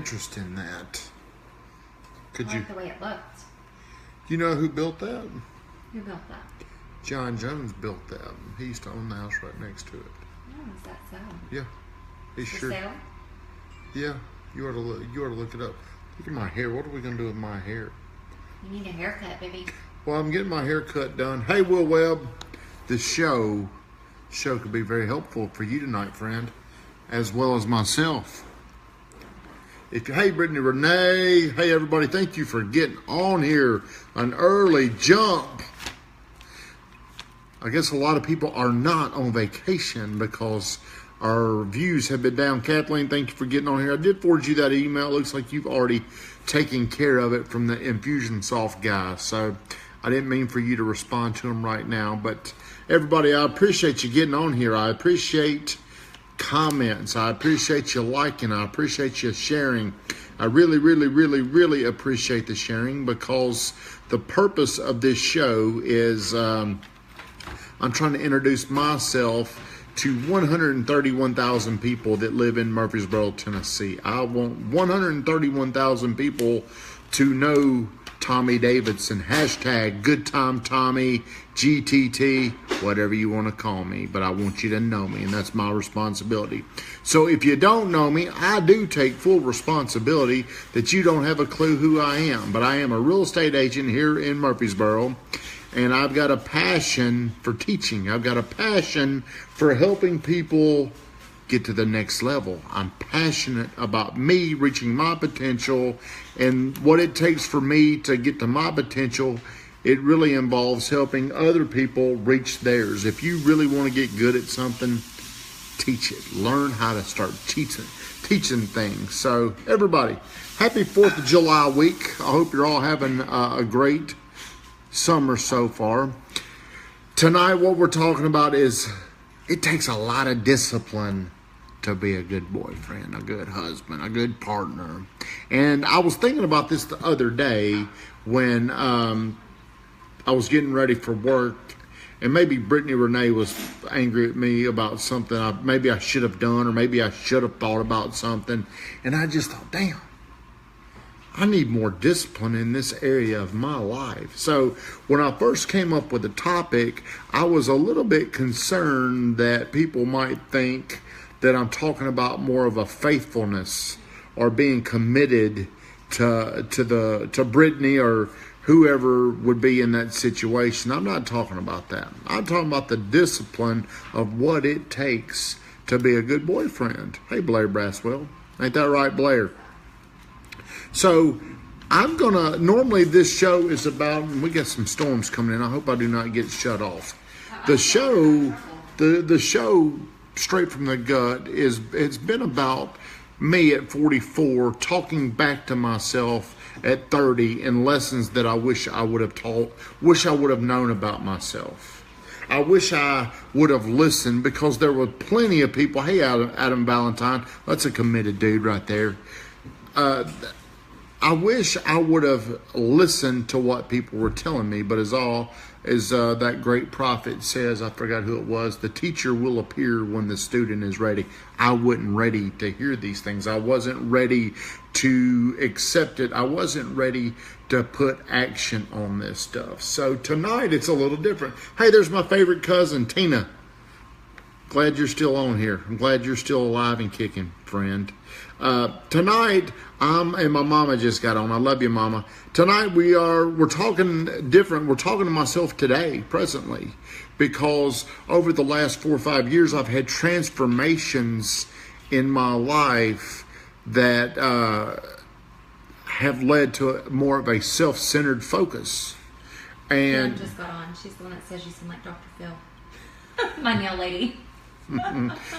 interest in that. I like the way it looked. You know who built that? Who built that? John Jones built that. He used to own the house right next to it. Oh, is that so? Yeah. He's For sure. sale? Yeah. You ought to look it up. Look at my hair. What are we gonna do with my hair? You need a haircut, baby. Well, I'm getting my haircut done. Hey, Will Webb, the show could be very helpful for you tonight, friend, as well as myself. Hey, Brittany Renee. Hey, everybody. Thank you for getting on here. An early jump. I guess a lot of people are not on vacation because our views have been down. Kathleen, thank you for getting on here. I did forward you that email. It looks like you've already taken care of it from the Infusionsoft guy. So I didn't mean for you to respond to him right now. But everybody, I appreciate you getting on here. I appreciate comments. I appreciate you liking. I appreciate you sharing. I really, really, really, really appreciate the sharing because the purpose of this show is I'm trying to introduce myself to 131,000 people that live in Murfreesboro, Tennessee. I want 131,000 people to know Tommy Davidson. Hashtag GoodTimeTommy, GTT, whatever you want to call me. But I want you to know me, and that's my responsibility. So if you don't know me, I do take full responsibility that you don't have a clue who I am. But I am a real estate agent here in Murfreesboro. And I've got a passion for teaching. I've got a passion for helping people get to the next level. I'm passionate about me reaching my potential and what it takes for me to get to my potential. It really involves helping other people reach theirs. If you really want to get good at something, teach it. Learn how to start teaching things. So everybody, happy 4th of July week. I hope you're all having a great summer so far. Tonight what we're talking about is it takes a lot of discipline to be a good boyfriend, a good husband, a good partner. And I was thinking about this the other day when I was getting ready for work, and maybe Brittany Renee was angry at me about something maybe I should have done, or maybe I should have thought about something. And I just thought, damn, I need more discipline in this area of my life. So when I first came up with the topic, I was a little bit concerned that people might think that I'm talking about more of a faithfulness or being committed to Brittany or whoever would be in that situation. I'm not talking about that. I'm talking about the discipline of what it takes to be a good boyfriend. Hey, Blair Braswell. Ain't that right, Blair? So normally this show is about, and we got some storms coming in. I hope I do not get shut off. The show straight from the gut it's been about me at 44 talking back to myself at 30 and lessons that I wish I would have known about myself. I wish I would have listened because there were plenty of people. Hey, Adam Valentine, that's a committed dude right there. I wish I would have listened to what people were telling me, but as that great prophet says, I forgot who it was, the teacher will appear when the student is ready. I wasn't ready to hear these things. I wasn't ready to accept it. I wasn't ready to put action on this stuff. So tonight it's a little different. Hey, there's my favorite cousin, Tina. Glad you're still on here. I'm glad you're still alive and kicking, friend. Tonight, and my mama just got on. I love you, mama. Tonight we're talking different. We're talking to myself today, presently, because over the last 4 or 5 years, I've had transformations in my life that have led to more of a self-centered focus. And Jen just got on. She's the one that says you seem like Dr. Phil. My nail lady.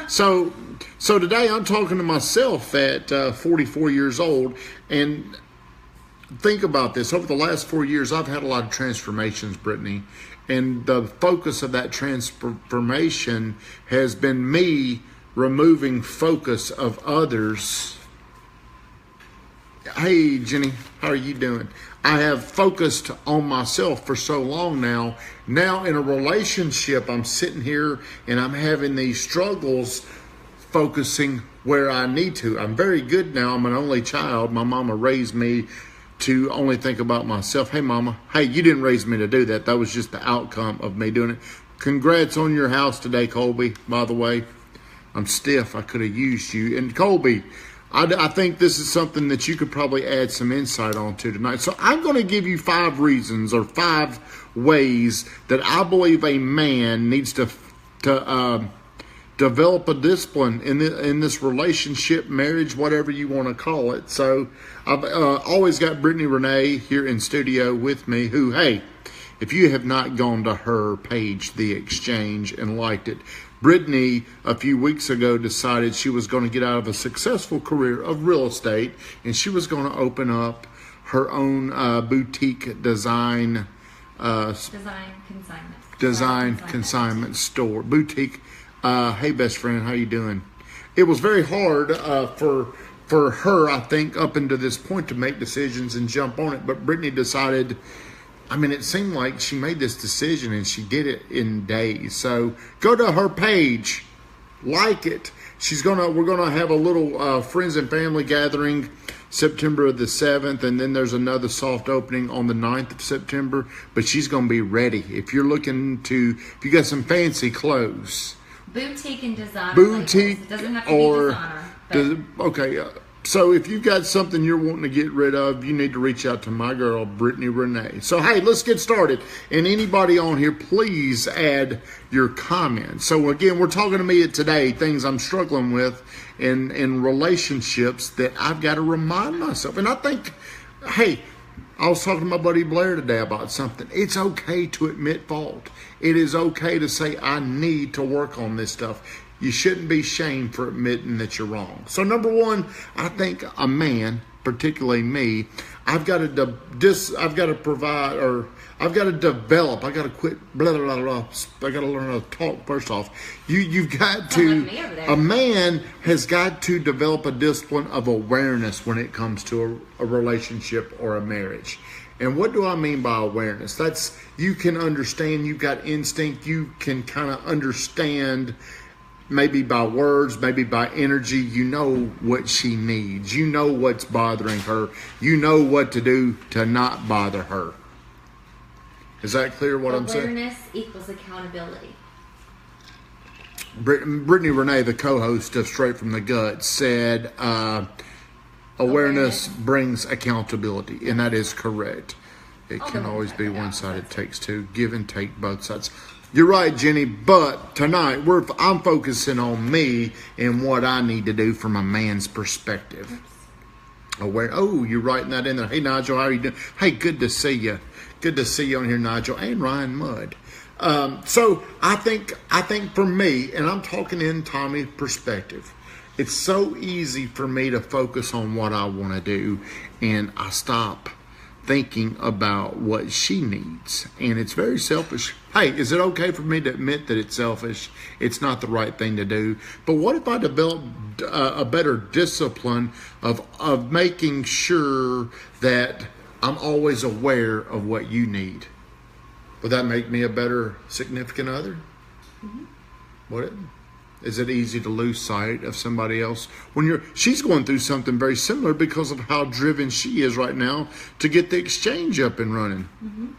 So today I'm talking to myself at 44 years old, and think about this. Over the last 4 years, I've had a lot of transformations, Brittany, and the focus of that transformation has been me removing focus of others. Hey, Jenny, how are you doing? I have focused on myself for so long now. Now in a relationship, I'm sitting here and I'm having these struggles focusing where I need to. I'm very good now. I'm an only child. My mama raised me to only think about myself. Hey, mama. Hey, you didn't raise me to do that. That was just the outcome of me doing it. Congrats on your house today, Colby, by the way. I'm stiff. I could have used you. And Colby, I think this is something that you could probably add some insight on to tonight. So I'm going to give you 5 reasons or 5 ways that I believe a man needs to develop a discipline in this relationship, marriage, whatever you want to call it. So I've always got Brittany Renee here in studio with me, who, hey, if you have not gone to her page, The Exchange, and liked it, Brittany, a few weeks ago, decided she was going to get out of a successful career of real estate, and she was going to open up her own boutique design consignment store. Boutique. Hey, best friend, how you doing? It was very hard for her, I think, up until this point to make decisions and jump on it, but Brittany decided. I mean, it seemed like she made this decision and she did it in days. So go to her page, like it. We're gonna have a little friends and family gathering September the 7th, and then there's another soft opening on the 9th of September. But she's gonna be ready. If you got some fancy clothes, boutique and designer. Boutique, it doesn't have to be designer. Okay. So if you've got something you're wanting to get rid of, you need to reach out to my girl, Brittany Renee. So, hey, let's get started. And anybody on here, please add your comments. So, again, we're talking to me today, things I'm struggling with in relationships that I've got to remind myself. And I think, hey, I was talking to my buddy Blair today about something. It's okay to admit fault. It is okay to say, I need to work on this stuff. You shouldn't be shamed for admitting that you're wrong. So number 1, I think a man, particularly me, I've got to provide, or I've got to develop. I got to quit blah blah blah blah. I got to learn how to talk. First off, you've got to. A man has got to develop a discipline of awareness when it comes to a relationship or a marriage. And what do I mean by awareness? That's, you can understand. You've got instinct. You can kind of understand. Maybe by words, maybe by energy, you know what she needs. You know what's bothering her. You know what to do to not bother her. Is that clear what I'm saying? Awareness equals accountability. Brittany Renee, the co-host of Straight from the Gut, said awareness brings accountability, and that is correct. It can always be one side. It takes two. Give and take both sides. You're right, Jenny, but tonight I'm focusing on me and what I need to do from a man's perspective. You're writing that in there. Hey, Nigel, how are you doing? Hey, good to see you. Good to see you on here, Nigel, and Ryan Mudd. So I think for me, and I'm talking in Tommy's perspective, it's so easy for me to focus on what I want to do, and I stop thinking about what she needs, and it's very selfish. Hey, is it okay for me to admit that it's selfish? It's not the right thing to do. But what if I develop a better discipline of making sure that I'm always aware of what you need? Would that make me a better significant other? Mm-hmm. Would it? Is it easy to lose sight of somebody else when she's going through something very similar because of how driven she is right now to get the exchange up and running? Mm-hmm.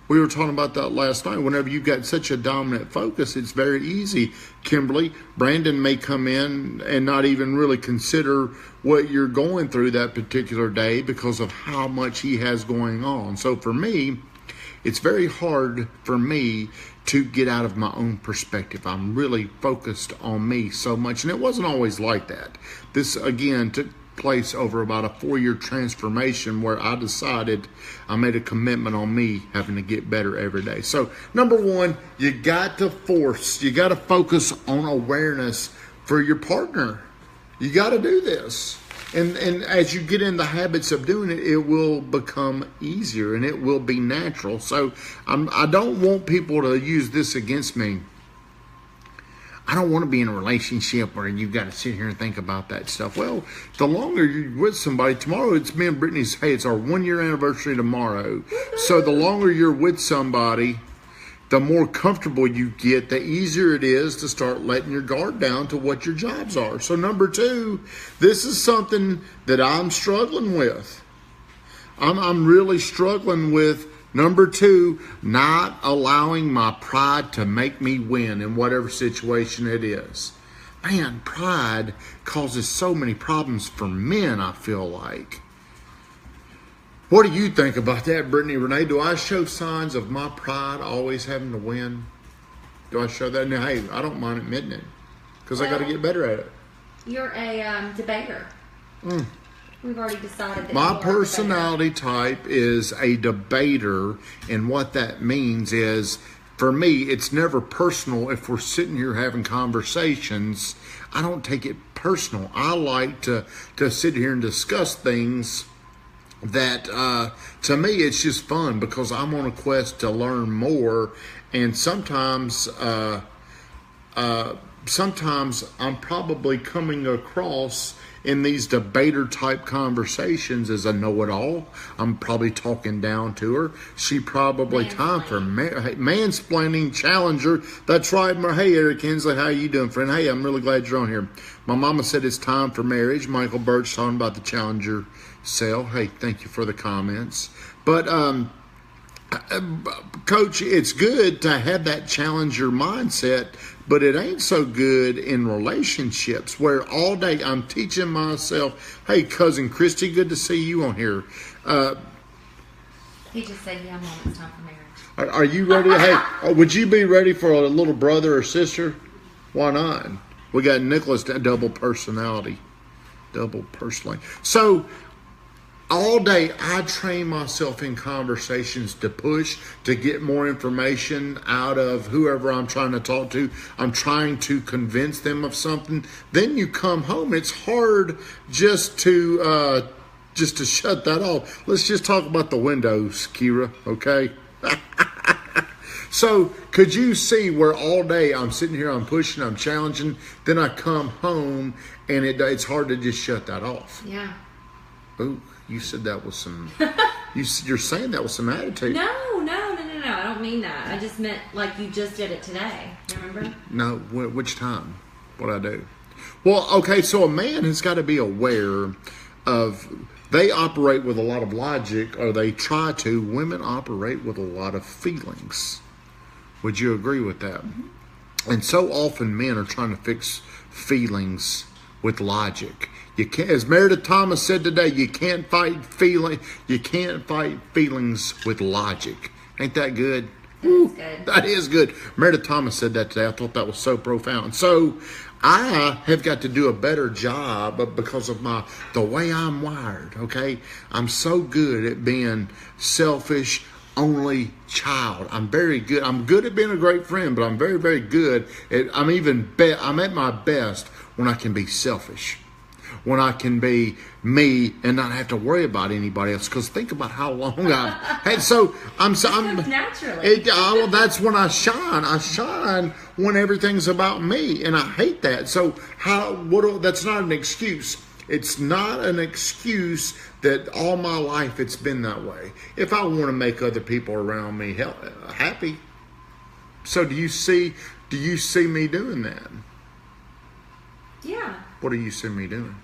We were talking about that last night. Whenever you've got such a dominant focus, it's very easy. Kimberly, Brandon may come in and not even really consider what you're going through that particular day because of how much he has going on. So for me, it's very hard for me to get out of my own perspective. I'm really focused on me so much, and it wasn't always like that. This, again, took place over about a 4-year transformation where I decided I made a commitment on me having to get better every day. So, number 1, you got to focus on awareness for your partner. You got to do this. And as you get in the habits of doing it, it will become easier and it will be natural. So I don't want people to use this against me. I don't want to be in a relationship where you've got to sit here and think about that stuff. Well, the longer you're with somebody, tomorrow it's me and Brittany's, hey, it's our 1-year anniversary tomorrow. So the longer you're with somebody, the more comfortable you get, the easier it is to start letting your guard down to what your jobs are. So number 2, this is something that I'm struggling with. I'm really struggling with number 2, not allowing my pride to make me win in whatever situation it is. Man, pride causes so many problems for men, I feel like. What do you think about that, Brittany Renee? Do I show signs of my pride always having to win? Do I show that? No, hey, I don't mind admitting it because I got to get better at it. You're a debater. We've already decided that my personality type is a debater, and what that means is, for me, it's never personal. If we're sitting here having conversations, I don't take it personal. I like to sit here and discuss things that to me it's just fun because I'm on a quest to learn more, and sometimes I'm probably coming across in these debater type conversations as a know-it-all. I'm probably talking down to her. She probably time for mansplaining challenger. That's right. Hey, Eric Hensley, how you doing, friend? Hey, I'm really glad you're on here. My mama said it's time for marriage. Michael Birch talking about the challenger sale. Hey, thank you for the comments. But Coach, it's good to have that challenger mindset, but it ain't so good in relationships where all day I'm teaching myself, hey, Cousin Christy, good to see you on here. He just said, yeah, Mom, it's time for marriage. Are you ready? Hey, would you be ready for a little brother or sister? Why not? We got Nicholas, double personality. So, all day, I train myself in conversations to push, to get more information out of whoever I'm trying to talk to. I'm trying to convince them of something. Then you come home. It's hard just to shut that off. Let's just talk about the windows, Kira, okay? So, could you see where all day I'm sitting here, I'm pushing, I'm challenging, then I come home, and it's hard to just shut that off. Yeah. Ooh. You said that was some. You're saying that was some attitude. No. I don't mean that. I just meant like you just did it today. Remember? No. Which time? What I do? Well, okay. So a man has got to be aware of. They operate with a lot of logic, or they try to. Women operate with a lot of feelings. Would you agree with that? Mm-hmm. And so often men are trying to fix feelings with logic. You can't, as Meredith Thomas said today, you can't fight feelings with logic. Ain't that good? That's good. That is good. Meredith Thomas said that today. I thought that was so profound. So I have got to do a better job because of the way I'm wired. Okay, I'm so good at being selfish. Only child. I'm very good. I'm good at being a great friend, but I'm very, very good at. I'm at my best when I can be selfish. When I can be me and not have to worry about anybody else. Because think about how long I've had. So I'm naturally. Well, that's when I shine. I shine when everything's about me, and I hate that. So that's not an excuse. It's not an excuse that all my life it's been that way. If I want to make other people around me happy. So do you see me doing that? Yeah. What do you see me doing?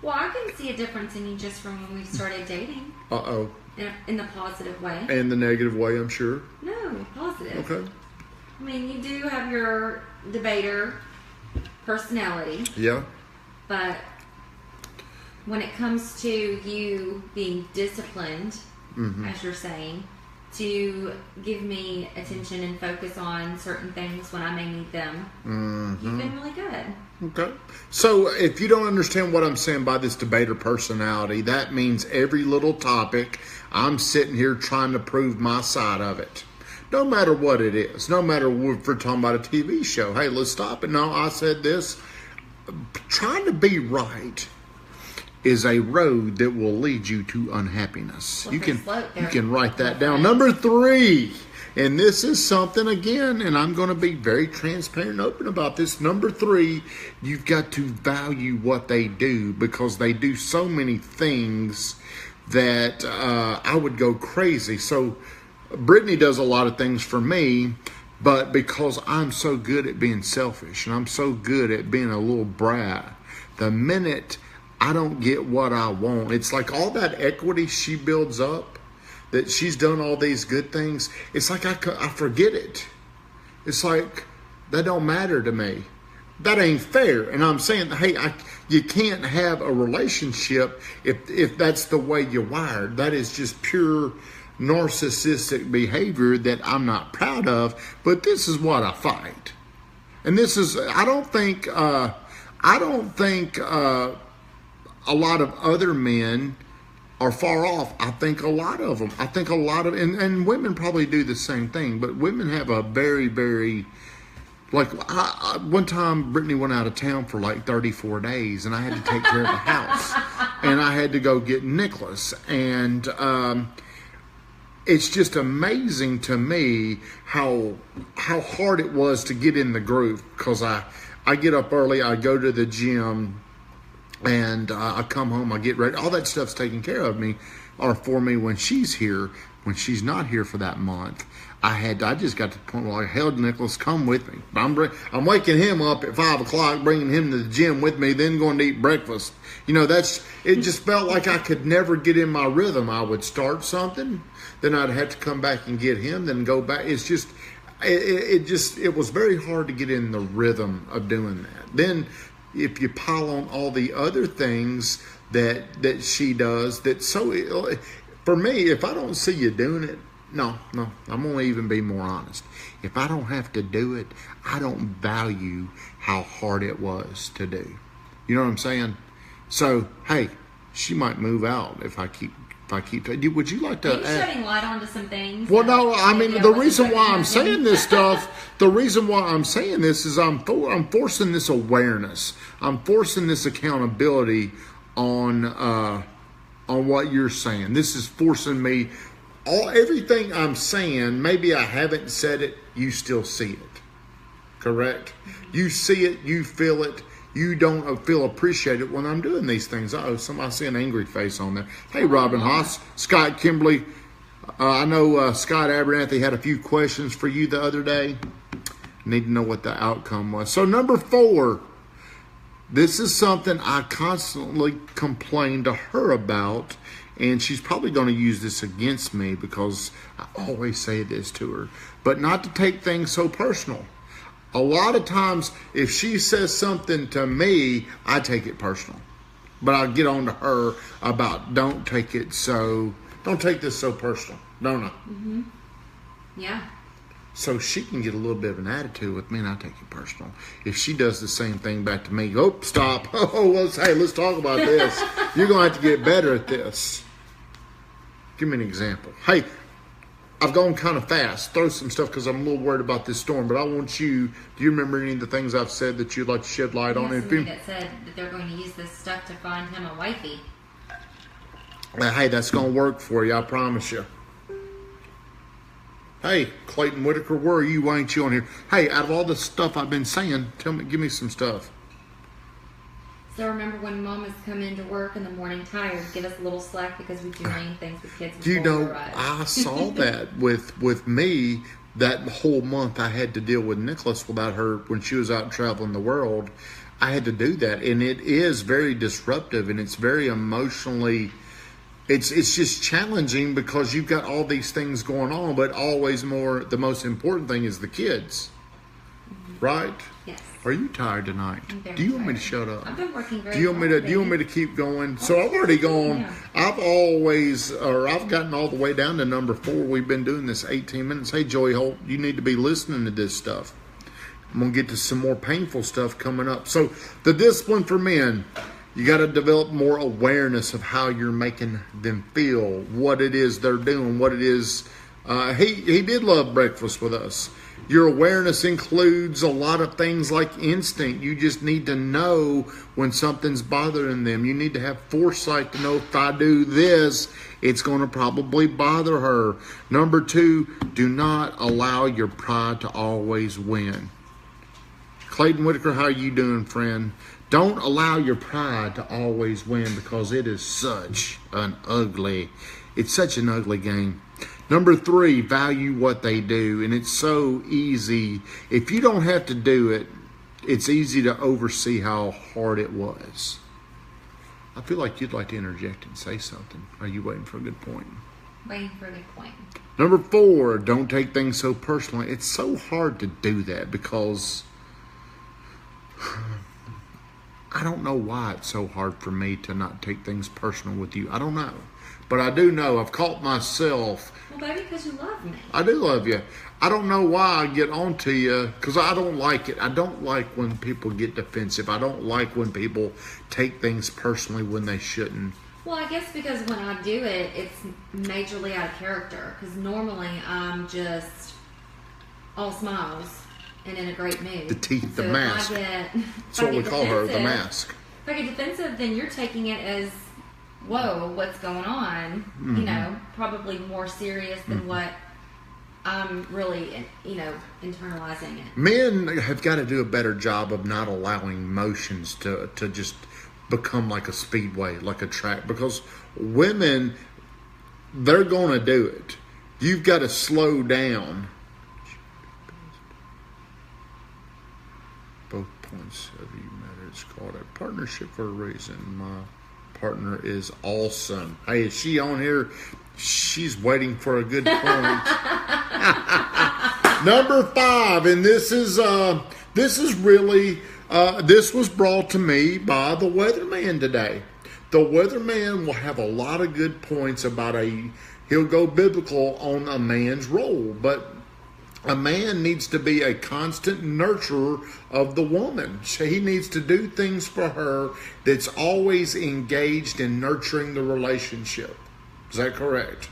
Well, I can see a difference in you just from when we started dating. Uh-oh. In the positive way. And the negative way, I'm sure. No, positive. Okay. I mean, you do have your debater personality. Yeah. But when it comes to you being disciplined, as you're saying, to give me attention and focus on certain things when I may need them, you've been really good. Okay. So if you don't understand what I'm saying by this debater personality, that means every little topic, I'm sitting here trying to prove my side of it. No matter what it is. No matter if we're talking about a TV show. Hey, let's stop it. No, I said this. Trying to be right is a road that will lead you to unhappiness. You can write that down. Number 3. And this is something, again, and I'm going to be very transparent and open about this. Number 3, you've got to value what they do because they do so many things that I would go crazy. So Brittany does a lot of things for me, but because I'm so good at being selfish and I'm so good at being a little brat, the minute I don't get what I want, it's like all that equity she builds up, that she's done all these good things, it's like I forget it. It's like, that don't matter to me. That ain't fair. And I'm saying, hey, you can't have a relationship if that's the way you're wired. That is just pure narcissistic behavior that I'm not proud of. But this is what I fight. And this is, I don't think a lot of other men are far off. I think a lot of them. I think a lot of, and women probably do the same thing, but women have a very, very, like, one time Brittany went out of town for like 34 days and I had to take care of the house and I had to go get Nicholas. And it's just amazing to me how hard it was to get in the groove, because I get up early, I go to the gym, and I come home, I get ready. All that stuff's taken care of me, or for me when she's here. When she's not here for that month, I just got to the point where I held Nicholas, come with me. I'm waking him up at 5 o'clock, bringing him to the gym with me, then going to eat breakfast. You know, it just felt like I could never get in my rhythm. I would start something, then I'd have to come back and get him, then go back. It's just, it was very hard to get in the rhythm of doing that. Then if you pile on all the other things that she does, for me, if I don't see you doing it, no, I'm going to even be more honest. If I don't have to do it, I don't value how hard it was to do. You know what I'm saying? So, hey, she might move out if I keep. Would you like to? Maybe shedding light onto some things. Well, no, I mean, the reason why I'm saying this stuff, is I'm forcing this awareness. I'm forcing this accountability on what you're saying. This is forcing me. Everything I'm saying, maybe I haven't said it, you still see it. Correct? You see it, you feel it. You don't feel appreciated when I doing these things. I see an angry face on there. Hey, Robin Haas, Scott Kimberly. I know Scott Abernathy had a few questions for you the other day. Need to know what the outcome was. So number 4, this is something I constantly complain to her about, and she's probably going to use this against me because I always say this to her, but not to take things so personal. A lot of times, if she says something to me, I take it personal. But I'll get on to her about don't take this so personal. Don't I? Mm-hmm. Yeah. So she can get a little bit of an attitude with me, and I take it personal. If she does the same thing back to me, stop. Let's talk about this. You're going to have to get better at this. Give me an example. Hey, I've gone kind of fast. Throw some stuff because I'm a little worried about this storm. But I want you. Do you remember any of the things I've said that you'd like to shed light on? Somebody that said that they're going to use this stuff to find him a wifey. Hey, that's going to work for you. I promise you. Hey, Clayton Whitaker, where are you? Why ain't you on here? Hey, out of all the stuff I've been saying, give me some stuff. So remember when Mama's come into work in the morning tired, give us a little slack because we do main things with kids. You know, I saw that with me. That whole month I had to deal with Nicholas without her when she was out traveling the world. I had to do that, and it is very disruptive, and it's very emotionally. It's just challenging because you've got all these things going on, but always the most important thing is the kids, right? Yes. Are you tired tonight? Do you want me to shut up? I've been working very hard. Do you want me to keep going? So I've already gone. Yeah. I've gotten all the way down to number 4. We've been doing this 18 minutes. Hey, Joey Holt, you need to be listening to this stuff. I'm going to get to some more painful stuff coming up. So the discipline for men, you got to develop more awareness of how you're making them feel, what it is they're doing, what it is. He did love breakfast with us. Your awareness includes a lot of things like instinct. You just need to know when something's bothering them. You need to have foresight to know if I do this, it's going to probably bother her. Number 2, do not allow your pride to always win. Clayton Whitaker, how are you doing, friend? Don't allow your pride to always win, because it is such an ugly game. Number 3, value what they do. And it's so easy. If you don't have to do it, it's easy to oversee how hard it was. I feel like you'd like to interject and say something. Are you waiting for a good point? Waiting for a good point. Number 4, don't take things so personally. It's so hard to do that, because I don't know why it's so hard for me to not take things personal with you. I don't know. But I do know I've caught myself. Well, baby, because you love me. I do love you. I don't know why I get on to you, because I don't like it. I don't like when people get defensive. I don't like when people take things personally when they shouldn't. Well, I guess because when I do it, it's majorly out of character. Because normally I'm just all smiles and in a great mood. The teeth, the mask. That's what we call her, the mask. If I get defensive, then you're taking it as, whoa, what's going on? Mm-hmm. You know, probably more serious than what I'm really, internalizing it. Men have got to do a better job of not allowing emotions to just become like a speedway, like a track. Because women, they're going to do it. You've got to slow down. Both points of view matter. It's called a partnership for a reason. My partner is awesome. Hey, is she on here? She's waiting for a good point. Number 5, and this is really this was brought to me by the weatherman today. The weatherman will have a lot of good points about he'll go biblical on a man's role, but a man needs to be a constant nurturer of the woman. He needs to do things for her that's always engaged in nurturing the relationship. Is that correct?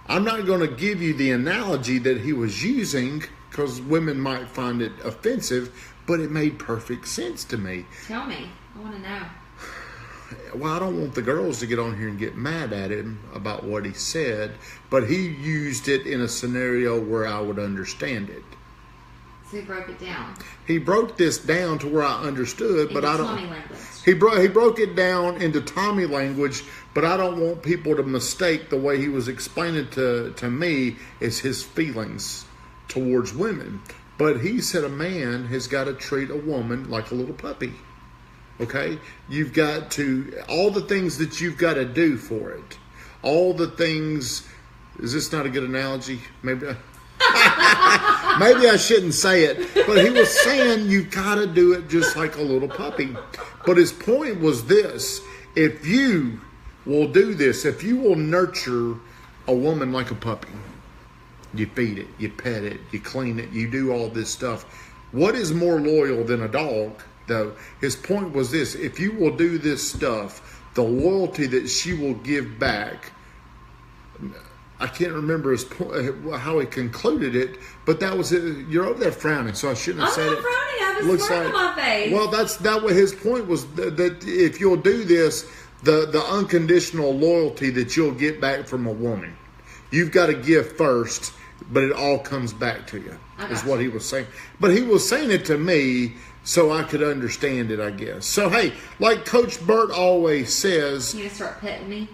I'm not going to give you the analogy that he was using, because women might find it offensive, but it made perfect sense to me. Tell me. I want to know. Well, I don't want the girls to get on here and get mad at him about what he said, but he used it in a scenario where I would understand it. So he broke it down. He broke this down to where I understood, but I don't. Tommy language. He broke it down into Tommy language, but I don't want people to mistake the way he was explaining to me as his feelings towards women. But he said a man has got to treat a woman like a little puppy. Okay? You've got to, all the things that you've got to do for it. All the things, is this not a good analogy? Maybe I shouldn't say it. But he was saying you've got to do it just like a little puppy. But his point was this: if you will do this, if you will nurture a woman like a puppy, you feed it, you pet it, you clean it, you do all this stuff. What is more loyal than a dog, though? His point was this: if you will do this stuff, the loyalty that she will give back. I can't remember his point, how he concluded it, but that was it. You're over there frowning, so I shouldn't have said it. I'm not frowning. I have a smirk on my face. Well, that what his point was, that if you'll do this, the unconditional loyalty that you'll get back from a woman, you've got to give first, but it all comes back to you, is what he was saying. But he was saying it to me so I could understand it, I guess. So, hey, like Coach Burt always says... You gonna start petting me?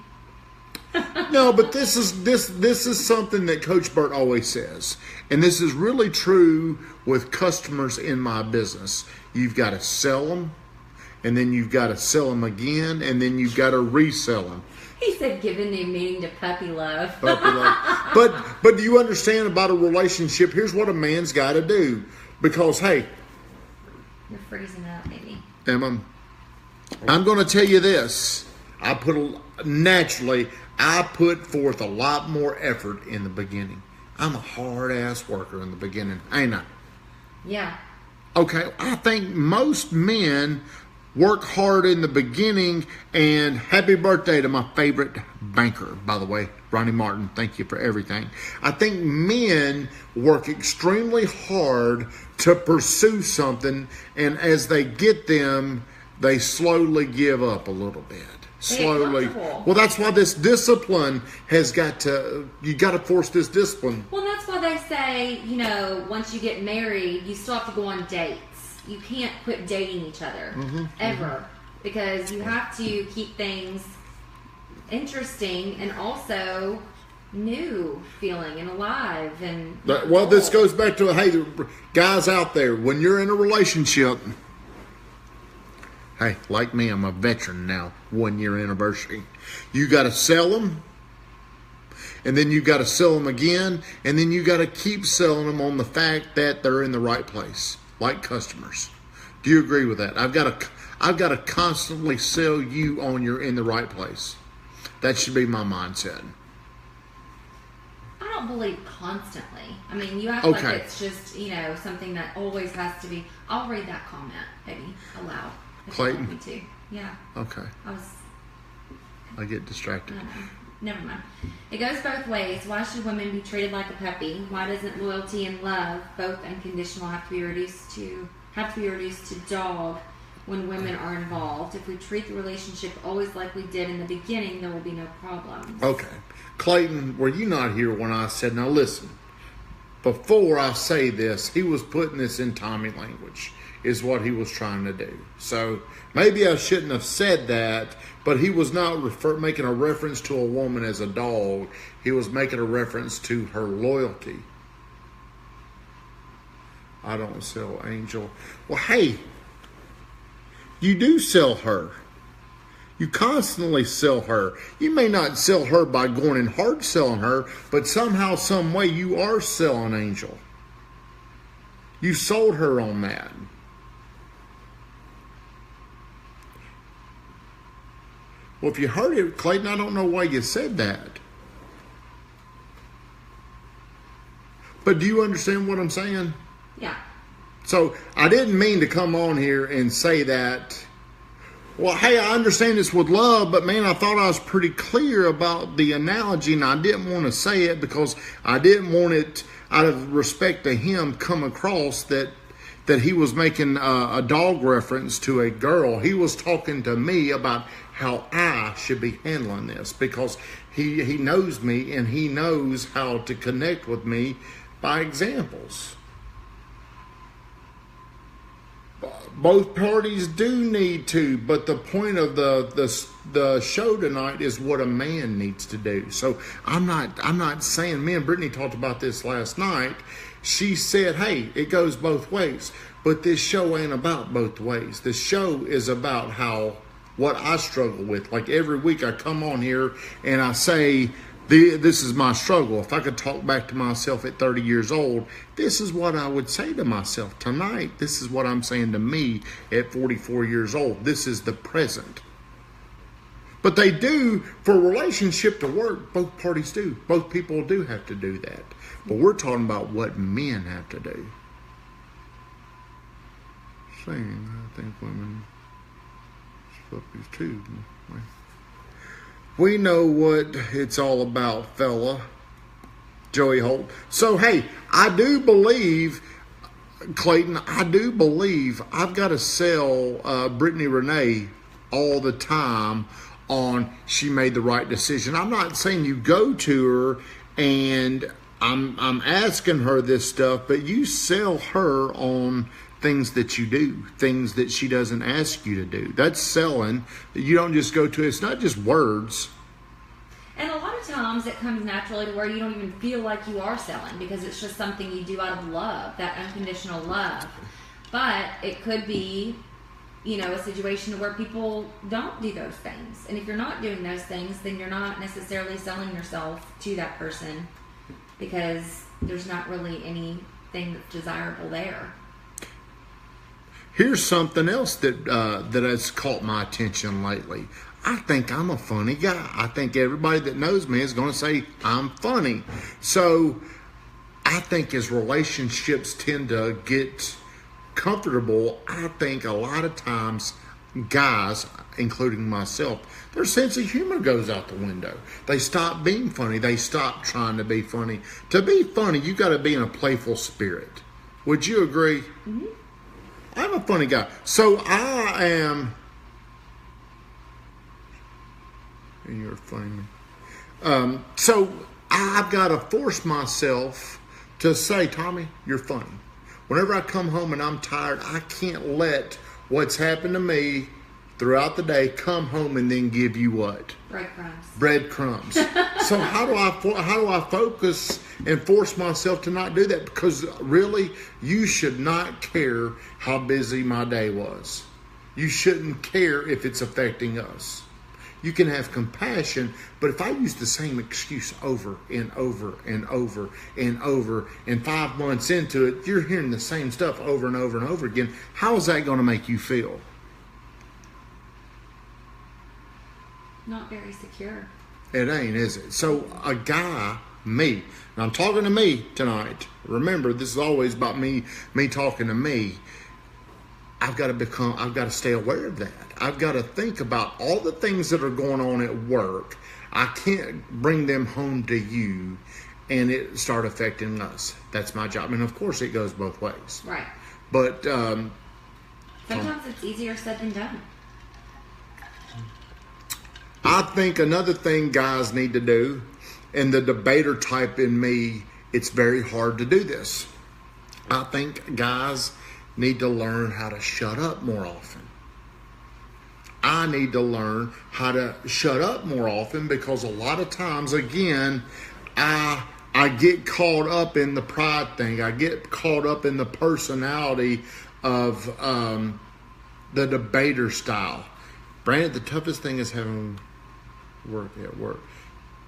No, but this is something that Coach Burt always says. And this is really true with customers in my business. You've got to sell them, and then you've got to sell them again, and then you've got to resell them. He said giving the meaning to puppy love. Puppy love. But do you understand about a relationship? Here's what a man's got to do. Because, hey... You're freezing up, baby. Emma, I'm going to tell you this. I put forth a lot more effort in the beginning. I'm a hard-ass worker in the beginning, ain't I? Yeah. Okay, I think most men work hard in the beginning, and happy birthday to my favorite banker, by the way, Ronnie Martin. Thank you for everything. I think men work extremely hard to pursue something, and as they get them, they slowly give up a little bit. Slowly. Well, that's why this discipline has got to, you got to force this discipline. Well, that's why they say, once you get married, you still have to go on dates. you can't quit dating each other ever because you have to keep things interesting and also new feeling and alive and well, this goes back to, hey, guys out there, when you're in a relationship, hey, like me, I'm a veteran now, 1 year anniversary. You got to sell them, and then you got to sell them again, and then you got to keep selling them on the fact that they're in the right place, like customers. Do you agree with that? I've got to constantly sell you on you're in the right place. That should be my mindset. I don't believe constantly. I mean, you act like it's just, something that always has to be. I'll read that comment, maybe, aloud. Clayton? You want me to. Yeah. Okay. I get distracted. Never mind. It goes both ways. Why should women be treated like a puppy? Why doesn't loyalty and love, both unconditional, have to be reduced to dog when women are involved? If we treat the relationship always like we did in the beginning, there will be no problems. Okay. Clayton, were you not here when I said, now listen, before I say this, he was putting this in Tommy language, is what he was trying to do. So maybe I shouldn't have said that, but he was not making a reference to a woman as a dog. He was making a reference to her loyalty. I don't sell Angel. Well, hey, you do sell her. You constantly sell her. You may not sell her by going and hard selling her, but somehow, some way, you are selling Angel. You sold her on that. Well, if you heard it, Clayton, I don't know why you said that. But do you understand what I'm saying? Yeah. So I didn't mean to come on here and say that, well, hey, I understand this with love, but man, I thought I was pretty clear about the analogy, and I didn't want to say it because I didn't want it, out of respect to him, come across that he was making a dog reference to a girl. He was talking to me about how I should be handling this because he knows me and he knows how to connect with me by examples. Both parties do need to, but the point of the show tonight is what a man needs to do. So I'm not saying, me and Brittany talked about this last night. She said, hey, it goes both ways. But this show ain't about both ways. The show is about what I struggle with. Like every week I come on here and I say, this is my struggle. If I could talk back to myself at 30 years old, this is what I would say to myself. Tonight, this is what I'm saying to me at 44 years old. This is the present. But they do, for a relationship to work, both parties do. Both people do have to do that. But we're talking about what men have to do. Saying, I think women puppies too. We know what it's all about, fella. Joey Holt. So, hey, I do believe, Clayton, I've got to sell Brittany Renee all the time on she made the right decision. I'm not saying you go to her and I'm asking her this stuff, but you sell her on things that you do, things that she doesn't ask you to do. That's selling. You don't just go to, it's not just words. And a lot of times it comes naturally to where you don't even feel like you are selling because it's just something you do out of love, that unconditional love. But it could be, a situation where people don't do those things. And if you're not doing those things, then you're not necessarily selling yourself to that person because there's not really anything that's desirable there. Here's something else that has caught my attention lately. I think I'm a funny guy. I think everybody that knows me is going to say I'm funny. So I think as relationships tend to get comfortable, I think a lot of times guys, including myself, their sense of humor goes out the window. They stop being funny. They stop trying to be funny. To be funny, you got to be in a playful spirit. Would you agree? Mm-hmm. I'm a funny guy. So I am... And you're funny. So I've got to force myself to say, Tommy, you're funny. Whenever I come home and I'm tired, I can't let what's happened to me throughout the day come home and then give you what? Breadcrumbs. Breadcrumbs. So how do I focus and force myself to not do that? Because really, you should not care how busy my day was. You shouldn't care if it's affecting us. You can have compassion, but if I use the same excuse over and over and over and over, and 5 months into it, you're hearing the same stuff over and over and over again, how is that going to make you feel? Not very secure. It ain't, is it? So a guy, me, and I'm talking to me tonight. Remember, this is always about me talking to me. I've got to stay aware of that. I've got to think about all the things that are going on at work. I can't bring them home to you and it start affecting us. That's my job. And of course it goes both ways. Right. But sometimes it's easier said than done. I think another thing guys need to do, and the debater type in me, it's very hard to do this. I think guys need to learn how to shut up more often. I need to learn how to shut up more often because a lot of times, again, I get caught up in the pride thing. I get caught up in the personality of the debater style. Brandon, the toughest thing is having work at work.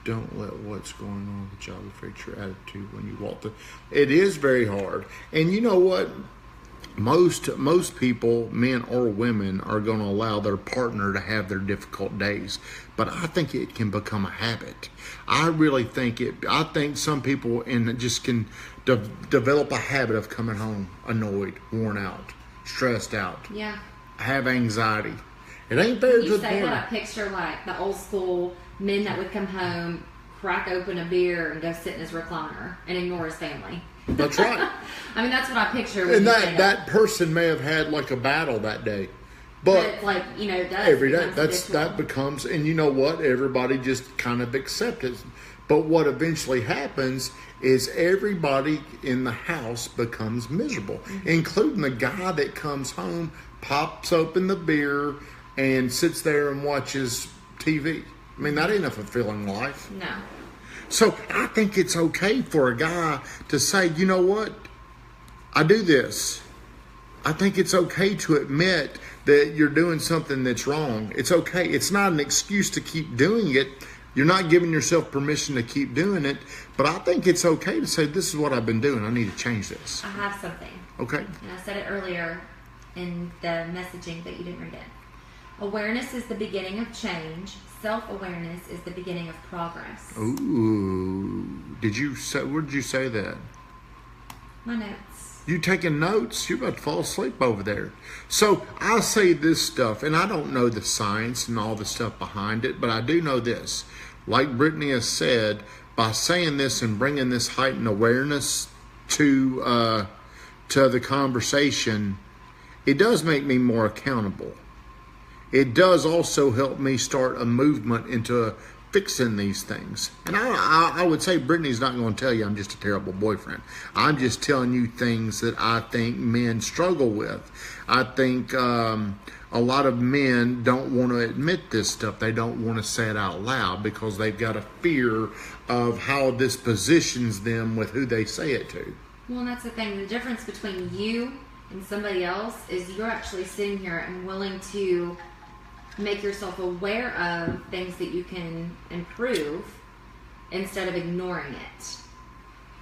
Don't let what's going on with the job affect your attitude when you walk through. It is very hard. And you know what? Most people, men or women, are going to allow their partner to have their difficult days. But I think it can become a habit. I really think it. I think some people just can develop a habit of coming home annoyed, worn out, stressed out. Yeah. Have anxiety. It ain't very You good. say that, I picture like the old school men that would come home, crack open a beer, and go sit in his recliner and ignore his family. That's right. I mean, that's what I picture. And that person may have had like a battle that day, but it's like, every day that becomes, and you know what? Everybody just kind of accepts it. But what eventually happens is everybody in the house becomes miserable, including the guy that comes home, pops open the beer, and sits there and watches TV. I mean, that ain't a fulfilling life. No. So I think it's okay for a guy to say, you know what? I do this. I think it's okay to admit that you're doing something that's wrong. It's okay. It's not an excuse to keep doing it. You're not giving yourself permission to keep doing it. But I think it's okay to say, this is what I've been doing. I need to change this. I have something. Okay. And I said it earlier in the messaging that you didn't read it. Awareness is the beginning of change. Self-awareness is the beginning of progress. Ooh. Where did you say that? My notes. You taking notes? You're about to fall asleep over there. So I say this stuff, and I don't know the science and all the stuff behind it, but I do know this. Like Brittany has said, by saying this and bringing this heightened awareness to the conversation, it does make me more accountable. It does also help me start a movement into fixing these things. And I would say Brittany's not going to tell you I'm just a terrible boyfriend. I'm just telling you things that I think men struggle with. I think a lot of men don't want to admit this stuff. They don't want to say it out loud because they've got a fear of how this positions them with who they say it to. Well, and that's the thing. The difference between you and somebody else is you're actually sitting here and willing to make yourself aware of things that you can improve instead of ignoring it.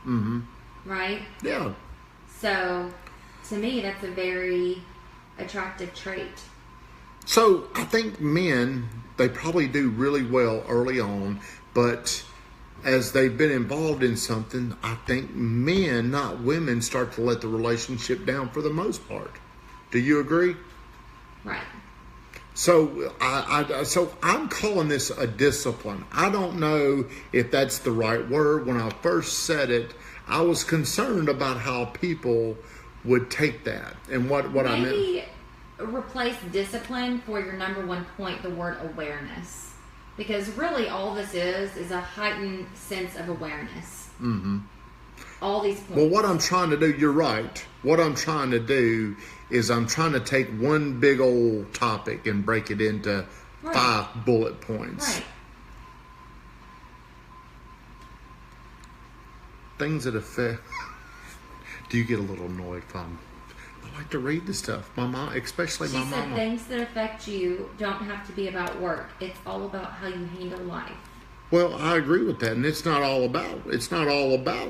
Mm-hmm. Right? Yeah. So, to me, that's a very attractive trait. So, I think men, they probably do really well early on, but as they've been involved in something, I think men, not women, start to let the relationship down for the most part. Do you agree? Right. So I'm calling this a discipline. I don't know if that's the right word. When I first said it, I was concerned about how people would take that and what I meant. Maybe replace discipline for your number one point, the word awareness. Because really all this is a heightened sense of awareness. Mm-hmm. all these points. Well, what I'm trying to do, you're right. What I'm trying to do is I'm trying to take one big old topic and break it into 5 bullet points. Right. Things that affect. Do you get a little annoyed from? I like to read the stuff. My mom, especially my mama. She said things that affect you don't have to be about work. It's all about how you handle life. Well, I agree with that, and it's not all about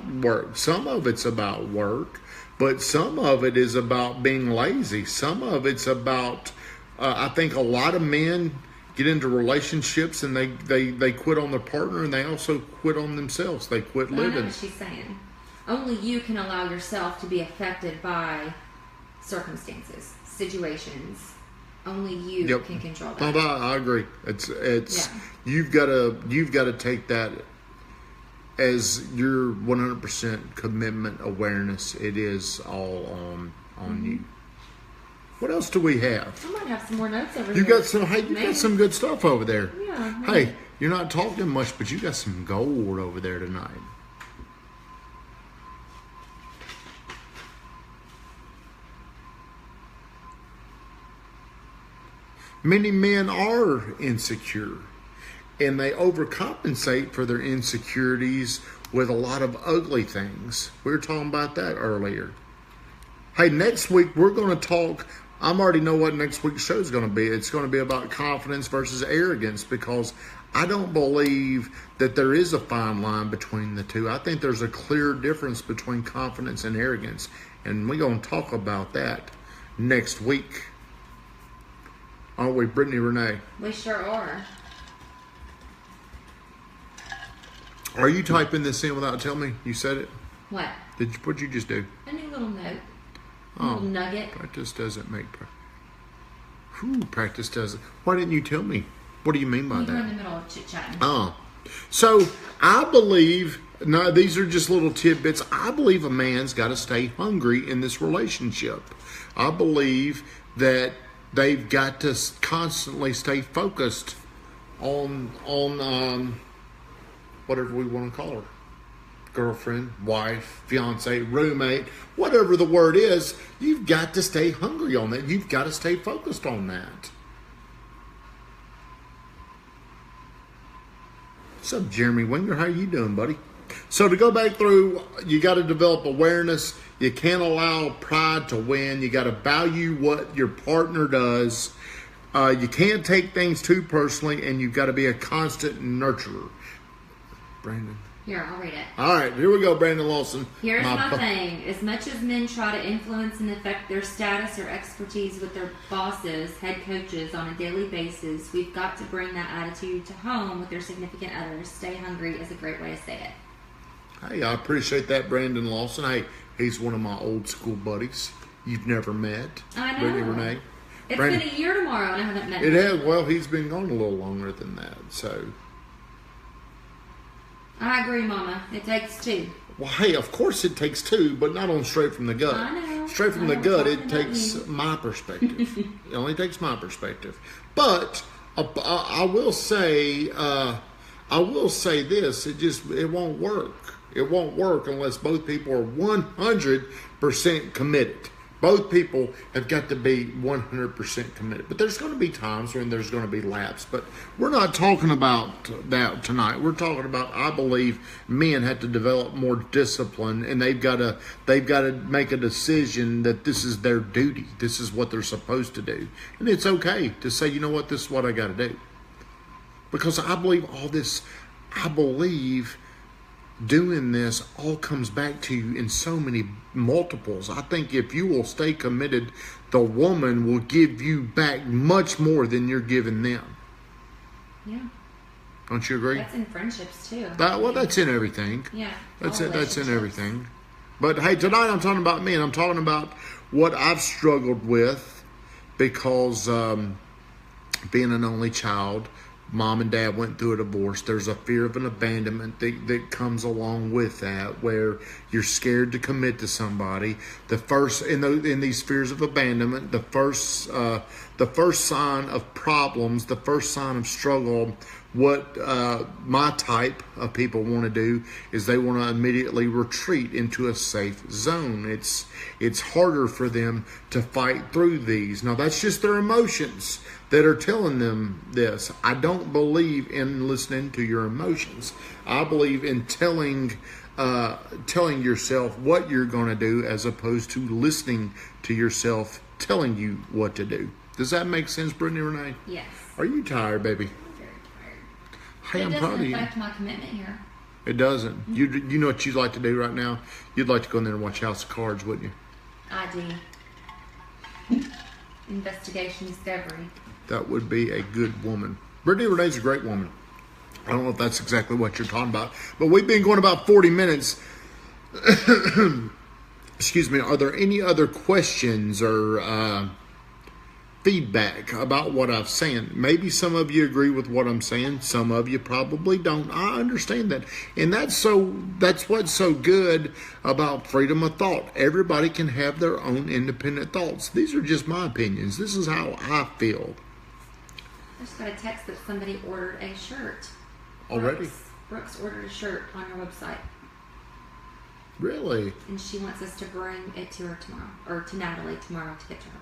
work. Some of it's about work, but some of it is about being lazy. Some of it's about. I think a lot of men get into relationships and they quit on their partner, and they also quit on themselves. They quit living. I know what she's saying. Only you can allow yourself to be affected by circumstances, situations. Only you can control that. No, I agree. It's you've got to take that as your 100% commitment awareness. It is all on you. What else do we have? I might have some more notes over You here. got some. Hey, you got some good stuff over there. Yeah. Hey, you're not talking much, but you got some gold over there tonight. Many men are insecure, and they overcompensate for their insecurities with a lot of ugly things. We were talking about that earlier. Hey, next week we're going to talk. I already know what next week's show is going to be. It's going to be about confidence versus arrogance, because I don't believe that there is a fine line between the two. I think there's a clear difference between confidence and arrogance, and we're going to talk about that next week. Aren't we, Brittany Renee? We sure are. Are you typing this in without telling me? You said it? What? What'd you just do? A new little note. A little nugget. Practice doesn't make practice doesn't. Why didn't you tell me? What do you mean by You that? were in the middle of chit-chatting. So I believe, now these are just little tidbits. I believe a man's got to stay hungry in this relationship. I believe that they've got to constantly stay focused on whatever we want to call her. Girlfriend, wife, fiance, roommate, whatever the word is, you've got to stay hungry on that. You've got to stay focused on that. What's up, Jeremy Winger? How you doing, buddy? So to go back through, you got to develop awareness. You can't allow pride to win. You got to value what your partner does. You can't take things too personally, and you've got to be a constant nurturer. Brandon. Here, I'll read it. All right, here we go, Brandon Lawson. Here's my thing. As much as men try to influence and affect their status or expertise with their bosses, head coaches on a daily basis, we've got to bring that attitude to home with their significant others. Stay hungry is a great way to say it. Hey, I appreciate that, Brandon Lawson. Hey, he's one of my old school buddies you've never met. I know. Brittany Renee. It's Brandon, been a year tomorrow and I haven't met him. It has. Well, he's been gone a little longer than that, so. I agree, Mama. It takes two. Well, hey, of course it takes two, but not on straight from the gut. I know. Straight from the gut, it takes my perspective. It only takes my perspective. But I will say this: it won't work. It won't work unless both people are 100% committed. Both people have got to be 100% committed. But there's going to be times when there's going to be lapse. But we're not talking about that tonight. We're talking about, I believe, men have to develop more discipline, and they've got to make a decision that this is their duty. This is what they're supposed to do. And it's okay to say, you know what, this is what I got to do. Because I believe doing this all comes back to you in so many multiples. I think if you will stay committed, the woman will give you back much more than you're giving them. Yeah. Don't you agree? That's in friendships too. That's in everything. Yeah. That's it. That's in everything. But hey, tonight I'm talking about me, and I'm talking about what I've struggled with because being an only child. Mom and Dad went through a divorce. There's a fear of an abandonment that comes along with that, where you're scared to commit to somebody. The first in these fears of abandonment, the first sign of problems, the first sign of struggle What my type of people want to do is they want to immediately retreat into a safe zone. It's harder for them to fight through these. Now, that's just their emotions that are telling them this. I don't believe in listening to your emotions. I believe in telling yourself what you're going to do as opposed to listening to yourself telling you what to do. Does that make sense, Brittany Renee? Yes. Are you tired, baby? Hey, I'm proud of you. It doesn't affect my commitment here. It doesn't. You know what you'd like to do right now? You'd like to go in there and watch House of Cards, wouldn't you? I do. Investigation Discovery. That would be a good woman. Brittany Renee's a great woman. I don't know if that's exactly what you're talking about, but we've been going about 40 minutes. Excuse me. Are there any other questions or feedback about what I'm saying? Maybe some of you agree with what I'm saying. Some of you probably don't. I understand that. And that's what's so good about freedom of thought. Everybody can have their own independent thoughts. These are just my opinions. This is how I feel. I just got a text that somebody ordered a shirt. Already? Brooks ordered a shirt on your website. Really? And she wants us to bring it to her tomorrow. Or to Natalie tomorrow to get to her.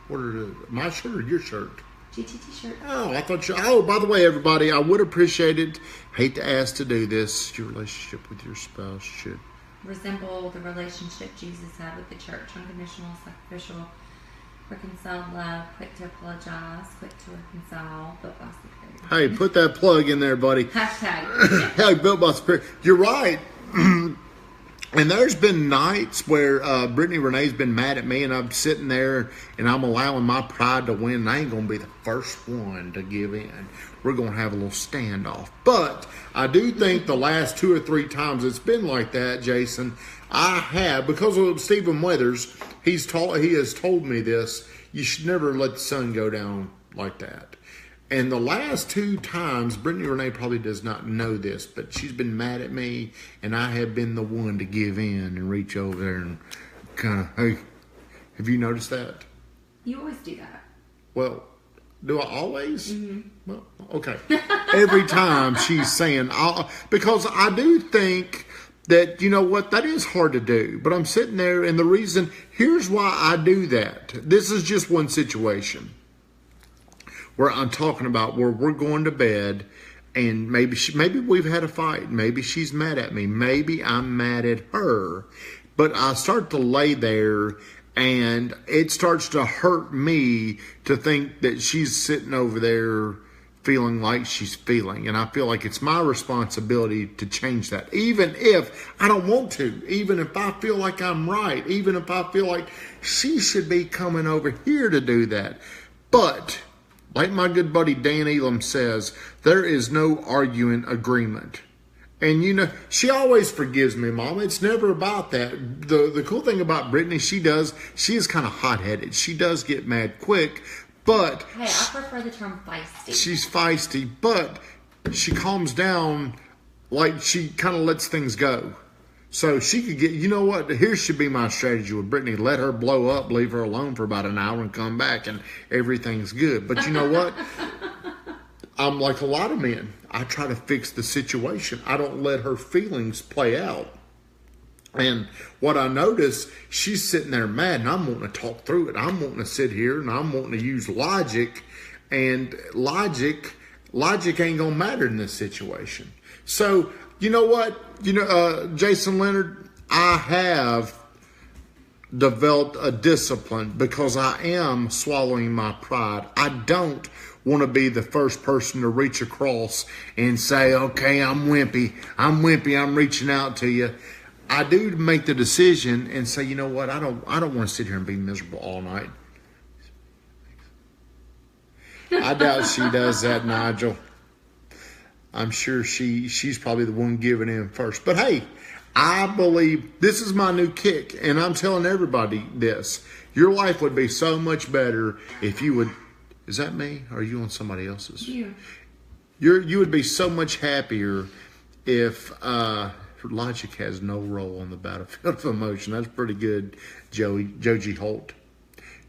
Ordered my shirt or your shirt? GTT shirt. Oh, I thought you... Oh, by the way, everybody, I would appreciate it. Hate to ask to do this. Your relationship with your spouse should resemble the relationship Jesus had with the church. Unconditional, sacrificial, reconciled love, quick to apologize, quick to reconcile, built by spirit. Hey, put that plug in there, buddy. Hashtag. Hey, built by spirit. You're right. And there's been nights where Brittany Renee's been mad at me, and I'm sitting there and I'm allowing my pride to win. And I ain't going to be the first one to give in. We're going to have a little standoff. But I do think the last 2 or 3 times it's been like that, Jason, I have, because of Stephen Weathers, he has told me this, you should never let the sun go down like that. And the last 2 times, Brittany Renee probably does not know this, but she's been mad at me, and I have been the one to give in and reach over there and kind of, hey, have you noticed that? You always do that. Well, do I always? Mm-hmm. Well, okay. Every time she's saying, because I do think that, you know what, that is hard to do. But I'm sitting there, and the reason, here's why I do that. This is just one situation where I'm talking about where we're going to bed, and maybe we've had a fight. Maybe she's mad at me. Maybe I'm mad at her. But I start to lay there, and it starts to hurt me to think that she's sitting over there feeling like she's feeling. And I feel like it's my responsibility to change that. Even if I don't want to. Even if I feel like I'm right. Even if I feel like she should be coming over here to do that. But like my good buddy Dan Elam says, there is no arguing agreement. And you know, she always forgives me, Mama. It's never about that. The cool thing about Brittany, she is kind of hot-headed. She does get mad quick, but... Hey, I prefer the term feisty. She's feisty, but she calms down, like she kind of lets things go. So she could get, you know what, here should be my strategy with Brittany. Let her blow up, leave her alone for about an hour and come back and everything's good. But you know what? I'm like a lot of men. I try to fix the situation. I don't let her feelings play out. And what I notice, she's sitting there mad and I'm wanting to talk through it. I'm wanting to sit here and I'm wanting to use logic. And logic ain't going to matter in this situation. So, you know what? Jason Leonard, I have developed a discipline because I am swallowing my pride. I don't want to be the first person to reach across and say, okay, I'm wimpy, I'm reaching out to you. I do make the decision and say, you know what? I don't want to sit here and be miserable all night. I doubt she does that, Nigel. I'm sure she's probably the one giving in first. But hey, I believe this is my new kick, and I'm telling everybody this. Your life would be so much better if you would... Is that me? Or are you on somebody else's? You. You would be so much happier if logic has no role on the battlefield of emotion. That's pretty good, Joji Holt.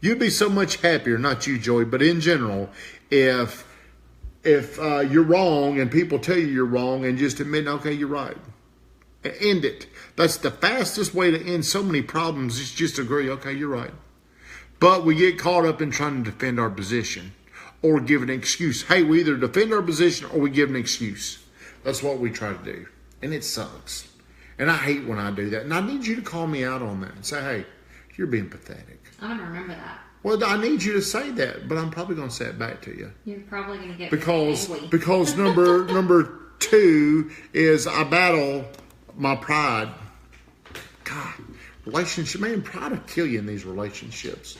You'd be so much happier, not you, Joey, but in general, if if you're wrong and people tell you you're wrong, and just admit, okay, you're right. End it. That's the fastest way to end so many problems, is just agree, okay, you're right. But we get caught up in trying to defend our position or give an excuse. Hey, we either defend our position or we give an excuse. That's what we try to do. And it sucks. And I hate when I do that. And I need you to call me out on that and say, hey, you're being pathetic. I'm going to remember that. Well, I need you to say that, but I'm probably going to say it back to you. You're probably going to get because number 2 is I battle my pride. God, relationship, man, pride will kill you in these relationships.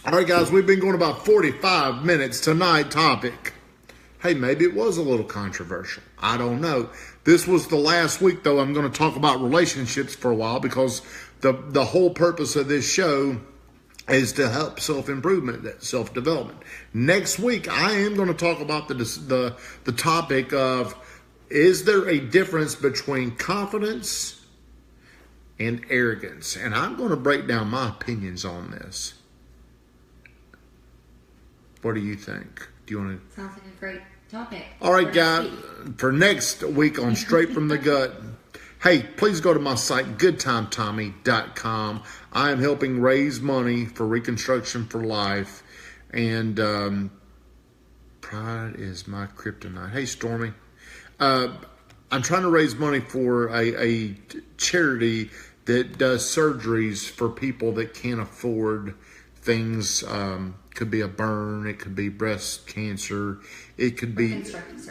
All right, guys, we've been going about 45 minutes tonight. Topic. Hey, maybe it was a little controversial. I don't know. This was the last week, though. I'm going to talk about relationships for a while, because the whole purpose of this show is to help self-improvement, self-development. Next week, I am going to talk about the topic of, is there a difference between confidence and arrogance? And I'm going to break down my opinions on this. What do you think? Do you want to? Sounds like a great topic. All right, guys. For next week on Straight from the Gut, hey, please go to my site, GoodTimeTommy.com. I am helping raise money for Reconstruction for Life. And pride is my kryptonite. Hey, Stormy. I'm trying to raise money for a charity that does surgeries for people that can't afford things. Could be a burn, it could be breast cancer, it could be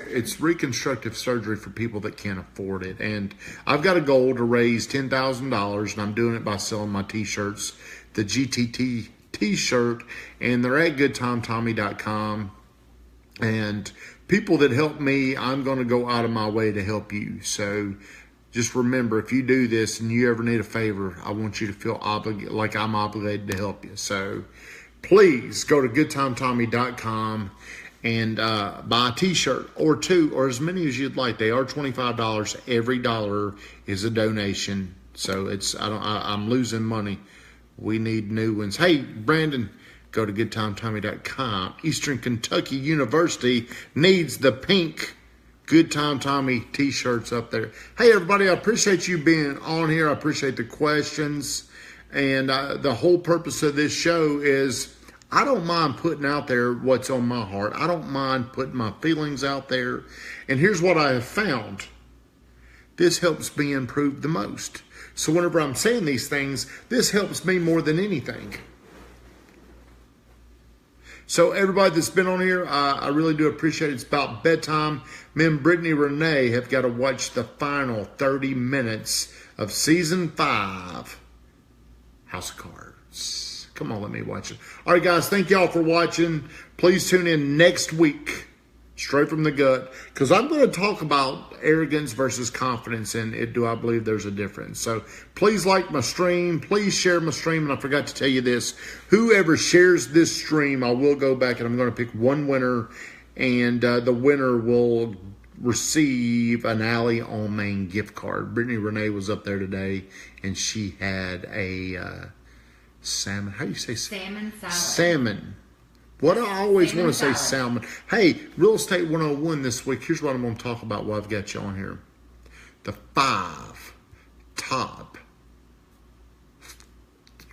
it's reconstructive surgery for people that can't afford it. And I've got a goal to raise $10,000, and I'm doing it by selling my t-shirts, the GTT t-shirt, and they're at GoodTimeTommy.com. And people that help me, I'm going to go out of my way to help you. So just remember, if you do this and you ever need a favor, I want you to feel like I'm obligated to help you. So please go to GoodTimeTommy.com and buy a t-shirt or 2 or as many as you'd like. They are $25. Every dollar is a donation. So I'm losing money. We need new ones. Hey, Brandon, go to GoodTimeTommy.com. Eastern Kentucky University needs the pink Good Time Tommy t-shirts up there. Hey, everybody, I appreciate you being on here. I appreciate the questions. And the whole purpose of this show is I don't mind putting out there what's on my heart. I don't mind putting my feelings out there. And here's what I have found. This helps me improve the most. So whenever I'm saying these things, this helps me more than anything. So everybody that's been on here, I really do appreciate it. It's about bedtime. Me and Brittany Renee have got to watch the final 30 minutes of Season 5, House of Cards. Come on, let me watch it. All right, guys, thank y'all for watching. Please tune in next week, Straight from the Gut, because I'm going to talk about arrogance versus confidence, and do I believe there's a difference. So please like my stream. Please share my stream. And I forgot to tell you this. Whoever shares this stream, I will go back and I'm going to pick one winner, and the winner will receive an Alley on Main gift card. Brittany Renee was up there today, and she had a salmon. How do you say salmon salad? Salmon. What I always want to say, salmon. Hey, Real Estate 101 this week. Here's what I'm going to talk about while I've got you on here. The 5 top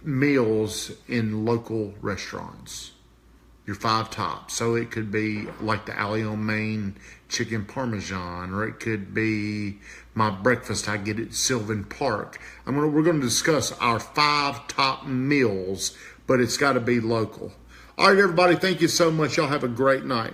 meals in local restaurants. Your 5 top. So it could be like the Alley on Main chicken parmesan, or it could be my breakfast I get at Sylvan Park. We're going to discuss our 5 top meals, but it's got to be local. All right, everybody, thank you so much. Y'all have a great night.